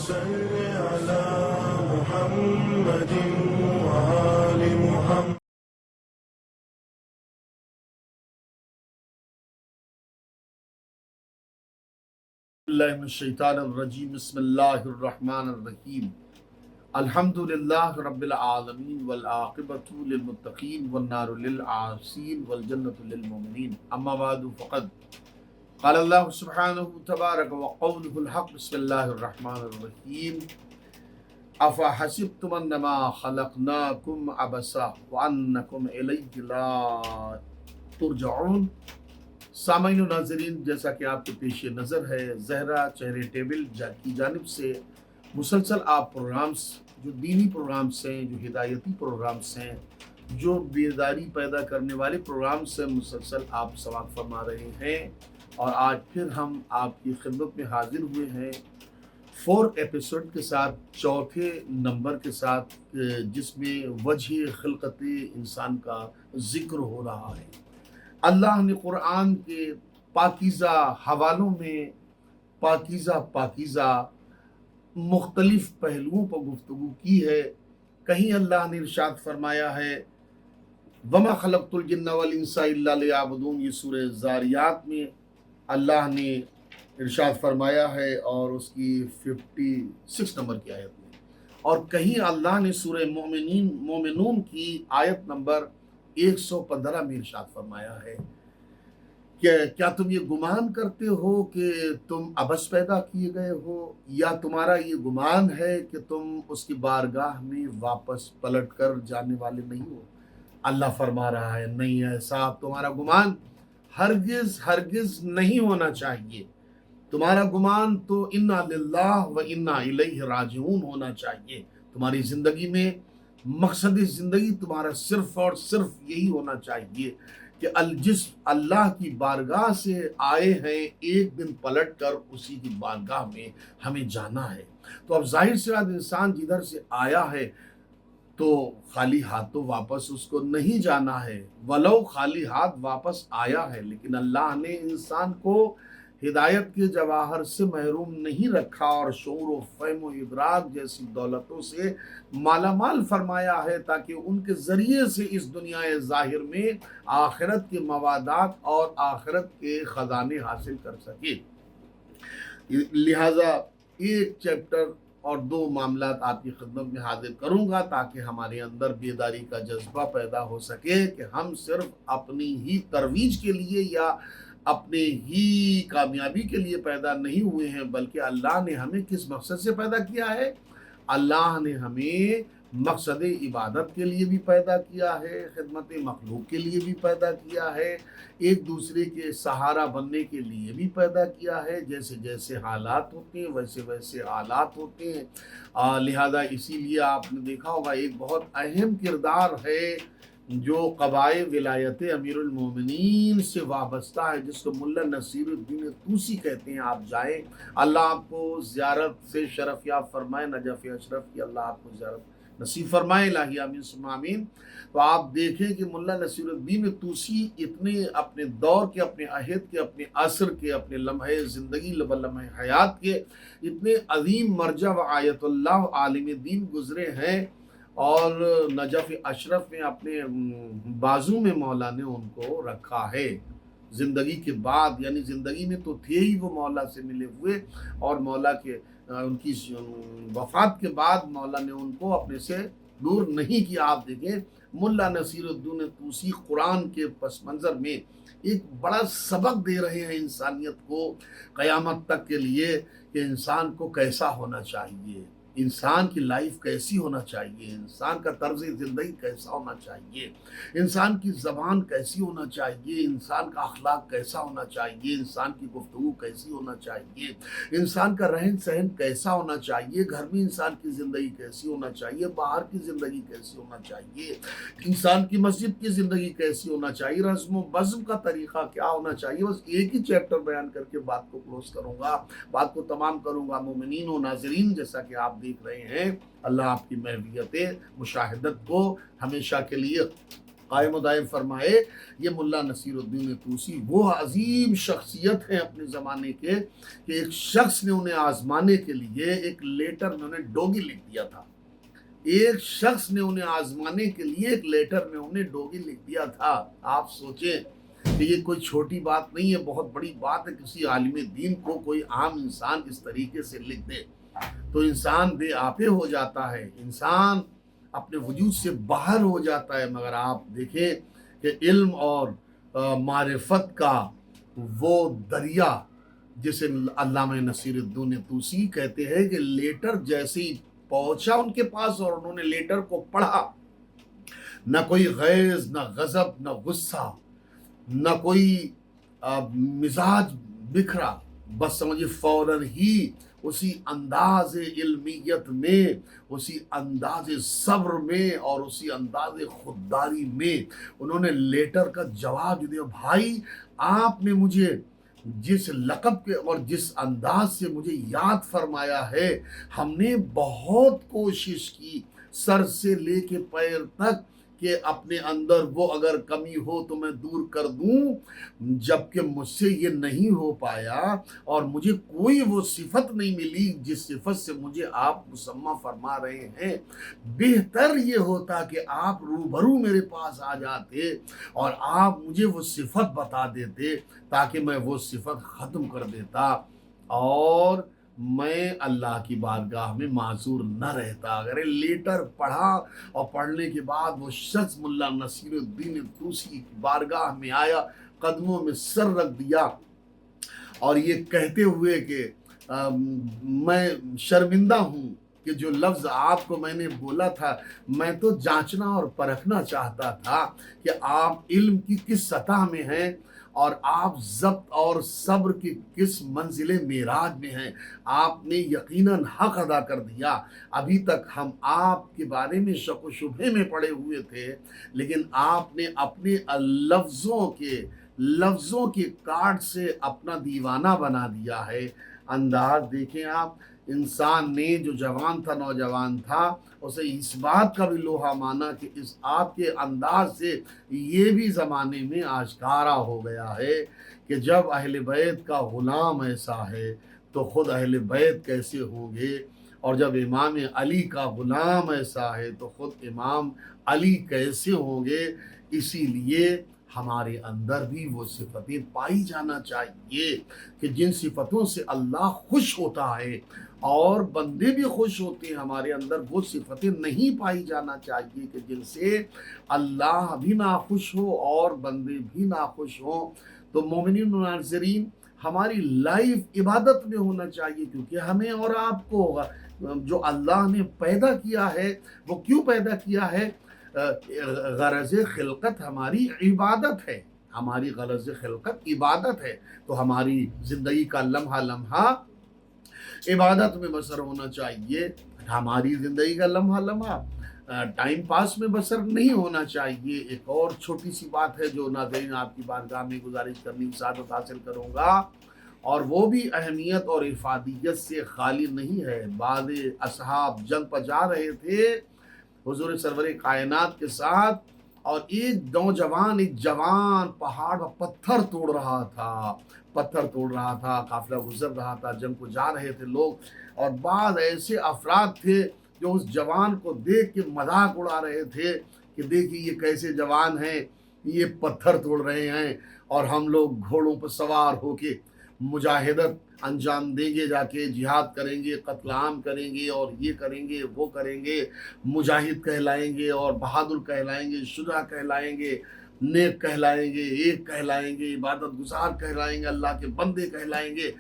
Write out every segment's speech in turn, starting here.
صل على محمد وآل محمد. اللہ من الشیطان الرجیم. بسم اللہ الرحمن الرحیم. الحمدللہ رب العالمین والعاقبۃ للمتقین والنار للعاصین والجنۃ للمؤمنین. اما بعد فقد قال اللہ سبحانہ تبارک وقولہ الحق. بسم اللہ الرحمن الرحیم. افحسبتم انما خلقناکم عبثا وانکم الیہ لا ترجعون. سامعین و ناظرین، جیسا کہ آپ کے پیش نظر ہے، زہرا چہرے ٹیبل کی جانب سے مسلسل آپ پروگرامز، جو دینی پروگرامز ہیں، جو ہدایتی پروگرامز ہیں، جو بیداری پیدا کرنے والے پروگرامز سے مسلسل آپ سماعت فرما رہے ہیں. اور آج پھر ہم آپ کی خدمت میں حاضر ہوئے ہیں 4 ایپیسوڈ کے ساتھ، چوتھے نمبر کے ساتھ، جس میں وجہ خلقت انسان کا ذکر ہو رہا ہے. اللہ نے قرآن کے پاکیزہ حوالوں میں پاکیزہ مختلف پہلوؤں پر گفتگو کی ہے. کہیں اللہ نے ارشاد فرمایا ہے وَمَا خَلَقْتُ الْجِنَّ وَالْإِنسَ إِلَّا لِيَعْبُدُونَ. یہ سورہ زاریات میں اللہ نے ارشاد فرمایا ہے اور اس کی 56 نمبر کی آیت میں. اور کہیں اللہ نے سورہ مومنون کی آیت نمبر 115 میں ارشاد فرمایا ہے کہ کیا تم یہ گمان کرتے ہو کہ تم عبث پیدا کیے گئے ہو، یا تمہارا یہ گمان ہے کہ تم اس کی بارگاہ میں واپس پلٹ کر جانے والے نہیں ہو. اللہ فرما رہا ہے نہیں، ایسا تمہارا گمان ہرگز نہیں ہونا چاہیے. تمہارا گمان تو انا للہ و انا الیہ راجعون ہونا چاہیے. تمہاری زندگی میں مقصد زندگی تمہارا صرف اور صرف یہی ہونا چاہیے کہ جس اللہ کی بارگاہ سے آئے ہیں، ایک دن پلٹ کر اسی کی بارگاہ میں ہمیں جانا ہے. تو اب ظاہر سی بات، انسان جدھر سے آیا ہے تو خالی ہاتھ تو واپس اس کو نہیں جانا ہے، ولو خالی ہاتھ واپس آیا ہے. لیکن اللہ نے انسان کو ہدایت کے جواہر سے محروم نہیں رکھا اور شعور و فہم و ادراک جیسی دولتوں سے مالا مال فرمایا ہے تاکہ ان کے ذریعے سے اس دنیا ظاہر میں آخرت کے موادات اور آخرت کے خزانے حاصل کر سکے. لہٰذا ایک چیپٹر اور 2 معاملات آپ کی خدمت میں حاضر کروں گا تاکہ ہمارے اندر بیداری کا جذبہ پیدا ہو سکے کہ ہم صرف اپنی ہی ترویج کے لیے یا اپنے ہی کامیابی کے لیے پیدا نہیں ہوئے ہیں، بلکہ اللہ نے ہمیں کس مقصد سے پیدا کیا ہے. اللہ نے ہمیں مقصد عبادت کے لیے بھی پیدا کیا ہے، خدمت مخلوق کے لیے بھی پیدا کیا ہے، ایک دوسرے کے سہارا بننے کے لیے بھی پیدا کیا ہے. جیسے جیسے حالات ہوتے ہیں ویسے ویسے حالات ہوتے ہیں. لہذا اسی لیے آپ نے دیکھا ہوگا ایک بہت اہم کردار ہے جو قبائے ولایت امیر المومنین سے وابستہ ہے، جس کو ملا نصیر الدین طوسی کہتے ہیں. آپ جائیں، اللہ آپ کو زیارت سے شرف یاب فرمائے، نجف اشرف کی اللہ آپ کو زیارت نصیب فرمائے، الہی آمین ثم آمین. تو آپ دیکھیں کہ ملا نصیر الدین طوسی اتنے اپنے دور کے، اپنے عہد کے، اپنے عصر کے، اپنے لمحے زندگی لمحے حیات کے اتنے عظیم مرجع و آیت اللہ عالم دین گزرے ہیں، اور نجف اشرف میں اپنے بازو میں مولا نے ان کو رکھا ہے زندگی کے بعد. یعنی زندگی میں تو تھے ہی وہ مولا سے ملے ہوئے، اور مولا کے ان کی وفات کے بعد مولا نے ان کو اپنے سے دور نہیں کیا. آپ دیکھیں ملا نصیر الدین طوسی قرآن کے پس منظر میں ایک بڑا سبق دے رہے ہیں انسانیت کو قیامت تک کے لیے کہ انسان کو کیسا ہونا چاہیے، انسان کی لائف کیسی ہونا چاہیے، انسان کا طرز زندگی کیسا ہونا چاہیے، انسان کی زبان کیسی ہونا چاہیے، انسان کا اخلاق کیسا ہونا چاہیے، انسان کی گفتگو کیسی ہونا چاہیے، انسان کا رہن سہن کیسا ہونا چاہیے، گھر میں انسان کی زندگی کیسی ہونا چاہیے، باہر کی زندگی کیسی ہونا چاہیے، انسان کی مسجد کی زندگی کیسی ہونا چاہیے، رسم و بزم کا طریقہ کیا ہونا چاہیے. بس ایک ہی چیپٹر بیان کر کے بات کو کلوز کروں گا، بات کو تمام کروں گا. مومنین و ناظرین، جیسا کہ آپ دیکھ رہے ہیں، اللہ آپ کی محویت مشاہدت کو ہمیشہ کے لیے قائم و دائم فرمائے یہ ملا نصیر الدین طوسی وہ عظیم شخصیت ہیں اپنے زمانے کے کہ ایک شخص نے انہیں آزمانے کے لیے ایک لیٹر میں انہیں ڈوگی لکھ دیا تھا. ایک شخص نے انہیں آزمانے کے لیے ایک لیٹر میں انہیں ڈوگی لکھ دیا تھا. آپ سوچیں کہ یہ کوئی چھوٹی بات نہیں ہے، بہت بڑی بات ہے. کسی عالم دین کو کوئی عام انسان اس طریقے سے لکھ دے تو انسان بے آپے ہو جاتا ہے، انسان اپنے وجود سے باہر ہو جاتا ہے. مگر آپ دیکھیں کہ علم اور معرفت کا وہ دریا جسے علامہ نصیر الدین طوسی کہتے ہیں کہ لیٹر جیسے ہی پہنچا ان کے پاس اور انہوں نے لیٹر کو پڑھا، نہ کوئی غیظ، نہ غضب، نہ غصہ، نہ کوئی مزاج بکھرا، بس سمجھے فوراً ہی اسی انداز علمیت میں، اسی انداز صبر میں اور اسی انداز خودداری میں انہوں نے لیٹر کا جواب دیا. بھائی آپ نے مجھے جس لقب کے اور جس انداز سے مجھے یاد فرمایا ہے، ہم نے بہت کوشش کی سر سے لے کے پیر تک کہ اپنے اندر وہ اگر کمی ہو تو میں دور کر دوں، جبکہ مجھ سے یہ نہیں ہو پایا اور مجھے کوئی وہ صفت نہیں ملی جس صفت سے مجھے آپ مسمہ فرما رہے ہیں. بہتر یہ ہوتا کہ آپ روبرو میرے پاس آ جاتے اور آپ مجھے وہ صفت بتا دیتے تاکہ میں وہ صفت ختم کر دیتا اور میں اللہ کی بارگاہ میں معذور نہ رہتا. اگر لیٹر پڑھا اور پڑھنے کے بعد وہ شخص ملا نصیر الدین طوسی کی بارگاہ میں آیا، قدموں میں سر رکھ دیا اور یہ کہتے ہوئے کہ میں شرمندہ ہوں کہ جو لفظ آپ کو میں نے بولا تھا، میں تو جانچنا اور پرکھنا چاہتا تھا کہ آپ علم کی کس سطح میں ہیں اور آپ ضبط اور صبر کی کس منزل معراج میں ہیں. آپ نے یقیناً حق ادا کر دیا. ابھی تک ہم آپ کے بارے میں شک و شبہے میں پڑے ہوئے تھے، لیکن آپ نے اپنے لفظوں کے کاٹ سے اپنا دیوانہ بنا دیا ہے. انداز دیکھیں آپ، انسان نے جو جوان تھا، نوجوان تھا، اسے اس بات کا بھی لوہا مانا کہ اس آپ کے انداز سے یہ بھی زمانے میں آشکارا ہو گیا ہے کہ جب اہل بیت کا غلام ایسا ہے تو خود اہل بیت کیسے ہوں گے، اور جب امام علی کا غلام ایسا ہے تو خود امام علی کیسے ہوں گے. اسی لیے ہمارے اندر بھی وہ صفتیں پائی جانا چاہیے کہ جن صفتوں سے اللہ خوش ہوتا ہے اور بندے بھی خوش ہوتے ہیں. ہمارے اندر وہ صفتیں نہیں پائی جانا چاہیے کہ جن سے اللہ بھی ناخوش ہو اور بندے بھی ناخوش ہوں. تو مومنین و ناظرین، ہماری لائف عبادت میں ہونا چاہیے، کیونکہ ہمیں اور آپ کو جو اللہ نے پیدا کیا ہے، وہ کیوں پیدا کیا ہے؟ غرض خلقت ہماری عبادت ہے، ہماری غرض خلقت عبادت ہے. تو ہماری زندگی کا لمحہ لمحہ عبادت میں بسر ہونا چاہیے. ہماری زندگی کا لمحہ لمحہ ٹائم پاس میں بسر نہیں ہونا چاہیے. ایک اور چھوٹی سی بات ہے جو ناظرین آپ کی بارگاہ میں گزارش کرنی، سعادت حاصل کروں گا، اور وہ بھی اہمیت اور افادیت سے خالی نہیں ہے. بعض اصحاب جنگ پر جا رہے تھے حضور سرور کائنات کے ساتھ، اور ایک نوجوان، ایک جوان پہاڑ پر پتھر توڑ رہا تھا. قافلہ گزر رہا تھا، جنگ کو جا رہے تھے لوگ، اور بعض ایسے افراد تھے جو اس جوان کو دیکھ کے مذاق اڑا رہے تھے کہ دیکھیے یہ کیسے جوان ہیں، یہ پتھر توڑ رہے ہیں اور ہم لوگ گھوڑوں پر سوار ہو کے مجاہدت انجام دیں گے، جا کے جہاد کریں گے، قتل عام کریں گے اور یہ کریں گے وہ کریں گے. مجاہد کہلائیں گے اور بہادر کہلائیں گے، شجاع کہلائیں گے، نیک کہلائیں گے، ایک کہلائیں گے، عبادت گزار کہلائیں گے، اللہ کے بندے کہلائیں گے.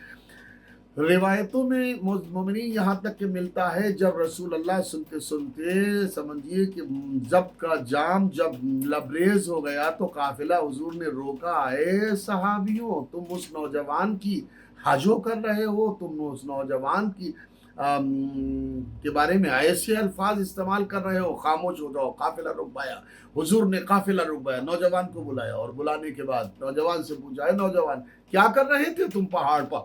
روایتوں میں مومنین یہاں تک کہ ملتا ہے جب رسول اللہ سنتے سنتے سمجھیے کہ ضبط کا جام جب لبریز ہو گیا تو قافلہ حضور نے روکا، اے صحابیوں، تم اس نوجوان کی حاجو کر رہے ہو، تم اس نوجوان کی کے بارے میں ایسے الفاظ استعمال کر رہے ہو، خاموش ہو جاؤ. قافلہ رکوایا حضور نے، قافلہ رکوایا، نوجوان کو بلایا اور بلانے کے بعد نوجوان سے پوچھا، اے نوجوان، کیا کر رہے تھے تم پہاڑ پر؟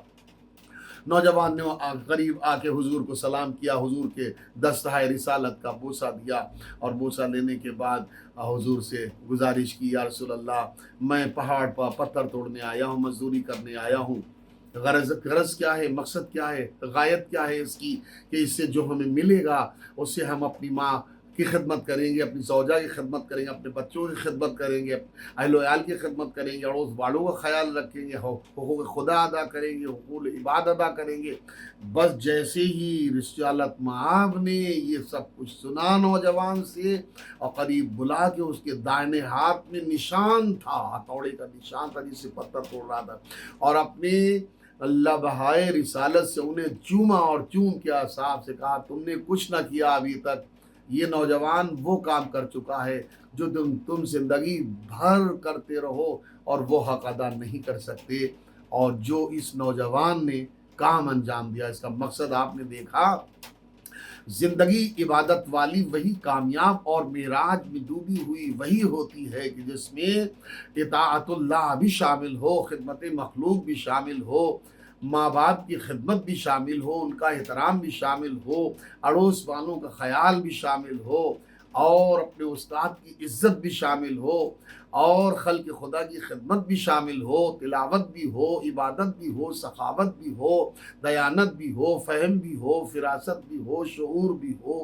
نوجوان نے قریب آ کے حضور کو سلام کیا، حضور کے دستہ رسالت کا بوسہ دیا، اور بوسہ لینے کے بعد حضور سے گزارش کی، یا رسول اللہ میں پہاڑ پر پتھر توڑنے آیا ہوں، مزدوری کرنے آیا ہوں، غرض کیا ہے، مقصد کیا ہے، غایت کیا ہے اس کی، کہ اس سے جو ہمیں ملے گا اس سے ہم اپنی ماں کی خدمت کریں گے، اپنی زوجہ کی خدمت کریں گے، اپنے بچوں کی خدمت کریں گے، اہل و عیال کی خدمت کریں گے، اڑوس باڑوں کا خیال رکھیں گے، حقوق خدا ادا کریں گے، حقوق عباد ادا کریں گے۔ بس جیسے ہی رسالت مآب نے یہ سب کچھ سنا نوجوان سے، اور قریب بلا کے اس کے دائنے ہاتھ میں نشان تھا، ہتھوڑے کا نشان تھا جس سے پتھر توڑ رہا تھا، اور اپنے اللہ بہائے رسالت سے انہیں چوما، اور چوم کے صاحب سے کہا تم نے کچھ نہ کیا ابھی تک، یہ نوجوان وہ کام کر چکا ہے جو تم زندگی بھر کرتے رہو اور وہ حق ادا نہیں کر سکتے، اور جو اس نوجوان نے کام انجام دیا، اس کا مقصد آپ نے دیکھا، زندگی عبادت والی وہی کامیاب اور معراج میں ڈوبی ہوئی وہی ہوتی ہے کہ جس میں اطاعت اللہ بھی شامل ہو، خدمت مخلوق بھی شامل ہو، ماں باپ کی خدمت بھی شامل ہو، ان کا احترام بھی شامل ہو، اڑوس والوں کا خیال بھی شامل ہو، اور اپنے استاد کی عزت بھی شامل ہو، اور خلق خدا کی خدمت بھی شامل ہو، تلاوت بھی ہو، عبادت بھی ہو، سخاوت بھی ہو، دیانت بھی ہو، فہم بھی ہو، فراست بھی ہو، شعور بھی ہو،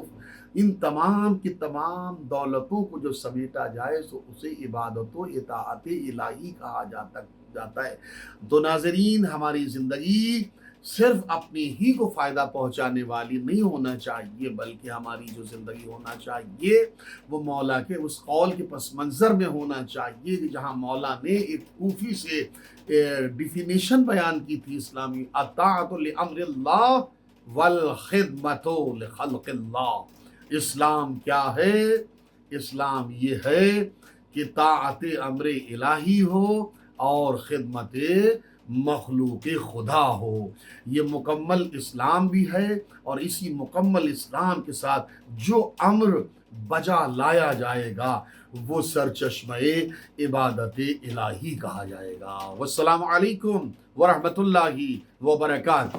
ان تمام کی تمام دولتوں کو جو سمیٹا جائے سو اسے عبادت و اطاعت الہی کہا جاتا ہے۔ تو ناظرین، ہماری زندگی صرف اپنی ہی کو فائدہ پہنچانے والی نہیں ہونا چاہیے، بلکہ ہماری جو زندگی ہونا چاہیے وہ مولا کے اس قول کے پس منظر میں ہونا چاہیے کہ جہاں مولا نے ایک خوفی سے ڈیفینیشن بیان کی تھی اسلامی، اطاعت لامر اللہ والخدمت لخلق اللہ۔ اسلام کیا ہے؟ اسلام یہ ہے کہ طاعت امر الہی ہو اور خدمت مخلوق خدا ہو، یہ مکمل اسلام بھی ہے، اور اسی مکمل اسلام کے ساتھ جو امر بجا لایا جائے گا وہ سرچشمہ عبادت الہی کہا جائے گا۔ والسلام علیکم ورحمۃ اللہ وبرکاتہ۔